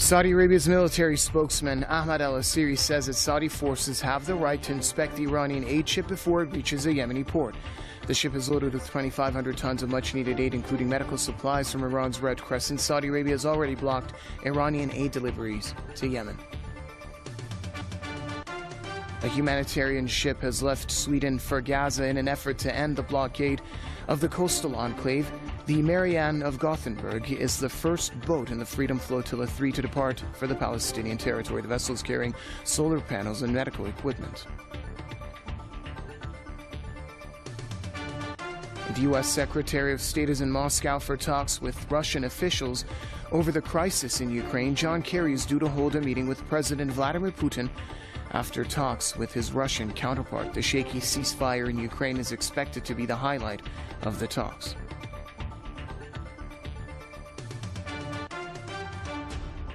Saudi Arabia's military spokesman Ahmad al-Asiri says that Saudi forces have the right to inspect the Iranian aid ship before it reaches a Yemeni port. The ship is loaded with 2,500 tons of much-needed aid, including medical supplies from Iran's Red Crescent. Saudi Arabia has already blocked Iranian aid deliveries to Yemen. A humanitarian ship has left Sweden for Gaza in an effort to end the blockade of the coastal enclave. The Marianne of Gothenburg is the first boat in the Freedom Flotilla 3 to depart for the Palestinian territory. The vessel is carrying solar panels and medical equipment. The U.S. Secretary of State is in Moscow for talks with Russian officials over the crisis in Ukraine. John Kerry is due to hold a meeting with President Vladimir Putin after talks with his Russian counterpart. The shaky ceasefire in Ukraine is expected to be the highlight of the talks.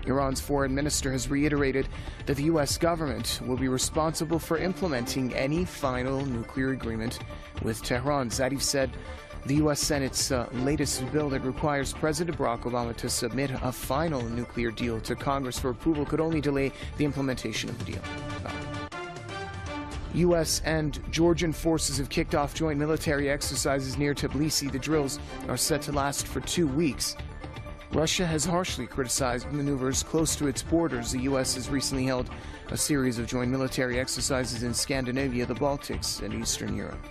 Iran's foreign minister has reiterated that the U.S. government will be responsible for implementing any final nuclear agreement with Tehran. Zarif said the U.S. Senate's latest bill that requires President Barack Obama to submit a final nuclear deal to Congress for approval could only delay the implementation of the deal. U.S. and Georgian forces have kicked off joint military exercises near Tbilisi. The drills are set to last for 2 weeks. Russia has harshly criticized maneuvers close to its borders. The U.S. has recently held a series of joint military exercises in Scandinavia, the Baltics, and Eastern Europe.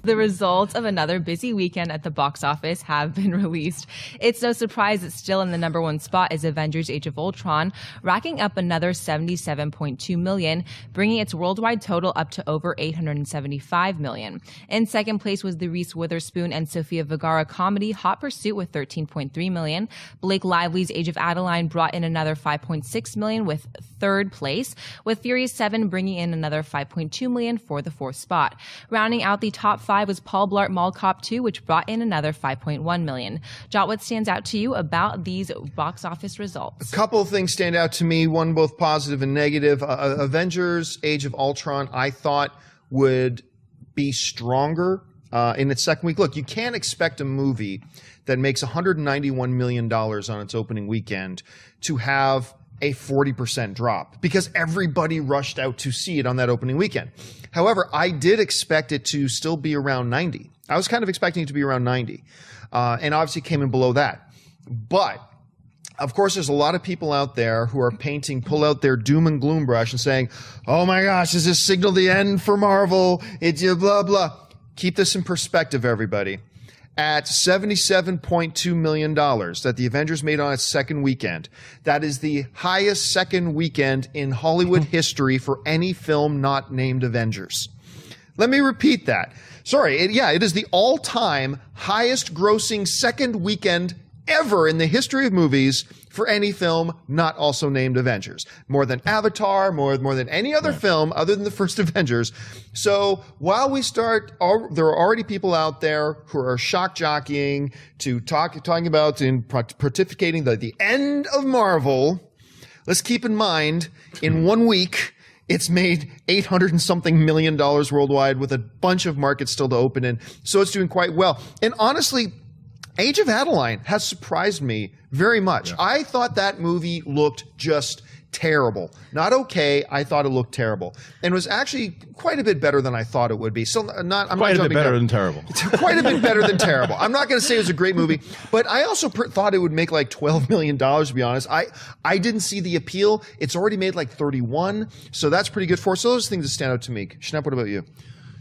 The results of another busy weekend at the box office have been released. It's no surprise that still in the #1 spot is Avengers: Age of Ultron, racking up another $77.2 million, bringing its worldwide total up to over $875 million. In second place was the Reese Witherspoon and Sofia Vergara comedy Hot Pursuit with $13.3 million. Blake Lively's Age of Adeline brought in another $5.6 million with third place, with Furious 7 bringing in another $5.2 million for the fourth spot. Rounding out the top 5 was Paul Blart Mall Cop 2, which brought in another $5.1 million. Jot, what stands out to you about these box office results? A couple of things stand out to me, one both positive and negative. Avengers: Age of Ultron, I thought would be stronger in its second week. Look, you can't expect a movie that makes $191 million on its opening weekend to have a 40% drop because everybody rushed out to see it on that opening weekend. However, I did expect it to still be around 90. I was kind of expecting it to be around 90, and obviously came in below that. But of course, there's a lot of people out there who are pull out their doom and gloom brush and saying, oh my gosh, does this signal the end for Marvel? It's blah, blah. Keep this in perspective, everybody. At $77.2 million that the Avengers made on its second weekend. That is the highest second weekend in Hollywood history for any film not named Avengers. Let me repeat that. Sorry, it is the all-time highest grossing second weekend ever in the history of movies for any film not also named Avengers. More than Avatar, more than any other film other than the first Avengers. So while we start, there are already people out there who are shock jockeying to talking about and pontificating the end of Marvel. Let's keep in mind, in 1 week, it's made $800 and something million worldwide with a bunch of markets still to open in. So it's doing quite well. And honestly, Age of Adeline has surprised me very much. Yeah. I thought that movie looked just terrible. Not okay. I thought it looked terrible, and was actually quite a bit better than I thought it would be. So I'm not quite a bit better than terrible. Quite a bit better than terrible. I'm not going to say it was a great movie, but I also thought it would make like $12 million. To be honest, I didn't see the appeal. It's already made like 31, so that's pretty good for us. So those things that stand out to me. Schnepp, what about you?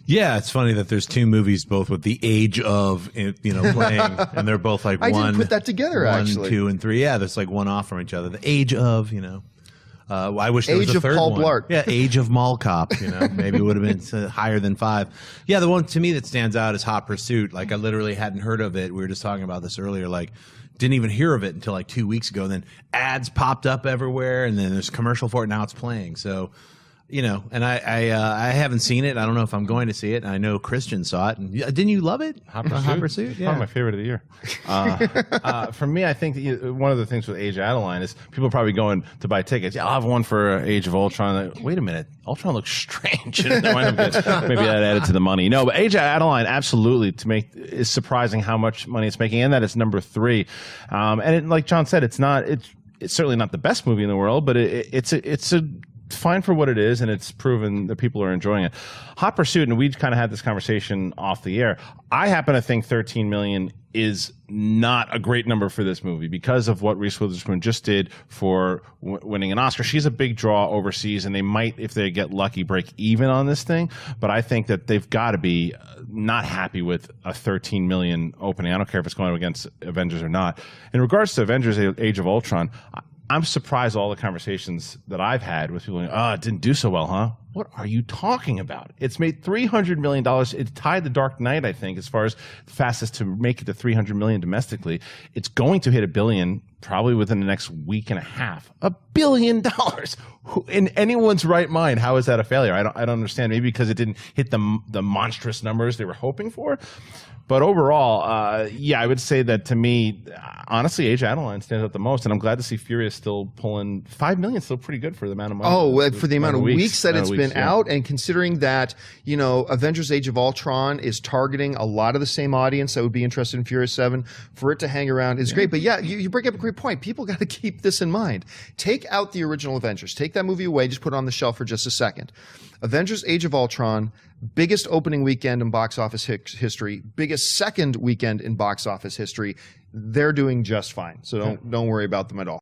Yeah, it's funny that there's two movies both with the age of, playing, and they're both like I didn't put that together, actually. 1, 2, and 3. Yeah, there's like one off from each other. The age of, I wish there was a third one. Age of Paul Blart. Yeah, Age of Mall Cop, maybe it would have been higher than 5. Yeah, the one to me that stands out is Hot Pursuit. Like, I literally hadn't heard of it. We were just talking about this earlier. Like, didn't even hear of it until like 2 weeks ago. And then ads popped up everywhere, and then there's a commercial for it. Now it's playing. So you know, and I haven't seen it. I don't know if I'm going to see it. I know Christian saw it. And didn't you love it? Hot Pursuit? Yeah. Probably my favorite of the year. For me, I think one of the things with Age of Adeline is people are probably going to buy tickets. Yeah, I'll have one for Age of Ultron. Like, wait a minute. Ultron looks strange. Maybe that added to the money. No, but Age of Adeline, absolutely, is surprising how much money it's making, and that it's number 3. And like John said, it's certainly not the best movie in the world, but it's fine for what it is, and it's proven that people are enjoying it. Hot Pursuit, and we kind of had this conversation off the air. I happen to think 13 million is not a great number for this movie because of what Reese Witherspoon just did for winning an Oscar. She's a big draw overseas, and they might, if they get lucky, break even on this thing. But I think that they've got to be not happy with a 13 million opening. I don't care if it's going against Avengers or not. In regards to Avengers Age of Ultron, I'm surprised all the conversations that I've had with people going, oh, it didn't do so well, huh? What are you talking about? It's made $300 million. It tied The Dark Knight, I think, as far as the fastest to make it to $300 million domestically. It's going to hit $1 billion probably within the next week and a half. $1 billion. In anyone's right mind, how is that a failure? I don't understand. Maybe because it didn't hit the monstrous numbers they were hoping for. But overall, yeah, I would say that to me, honestly, Age of Adeline stands out the most, and I'm glad to see Furious still pulling $5 million. Still pretty good for the amount of money. Oh, for the amount of weeks that it's been out, and considering that, you know, Avengers: Age of Ultron is targeting a lot of the same audience that would be interested in Furious 7, for it to hang around is great. But yeah, you bring up a great point. People got to keep this in mind. Take out the original Avengers. Take that movie away. Just put it on the shelf for just a second. Avengers: Age of Ultron, biggest opening weekend in box office history, biggest second weekend in box office history. They're doing just fine. So don't worry about them at all.